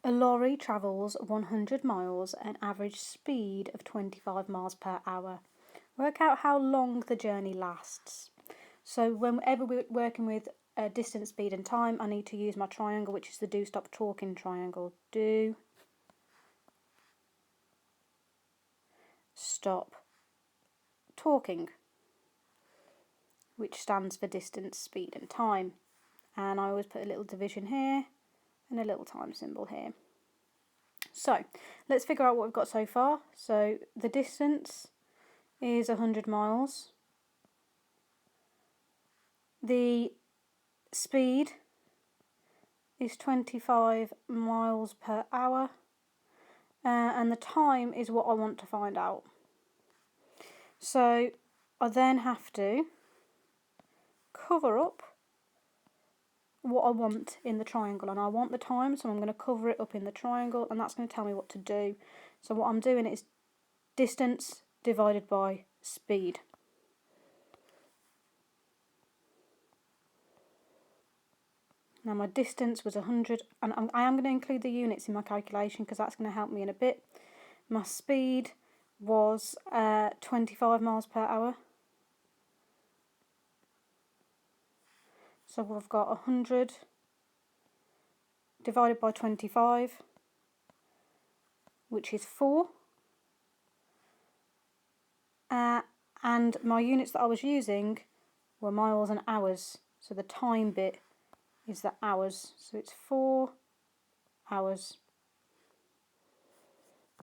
A lorry travels 100 miles at an average speed of 25 miles per hour. Work out how long the journey lasts. So whenever we're working with distance, speed and time, I need to use my triangle, which is the do stop talking triangle. Do stop talking, which stands for distance, speed and time. And I always put a little division here and a little time symbol here. So let's figure out what we've got so far. So the distance is 100 miles. The speed is 25 miles per hour. And the time is what I want to find out. So I then have to cover up what I want in the triangle, and I want the time, so I'm going to cover it up in the triangle, and that's going to tell me what to do. So what I'm doing is distance divided by speed. Now my distance was 100, and I am going to include the units in my calculation because that's going to help me in a bit. My speed was 25 miles per hour. So we've got 100 divided by 25, which is 4. And my units that I was using were miles and hours. So the time bit is the hours. So it's 4 hours.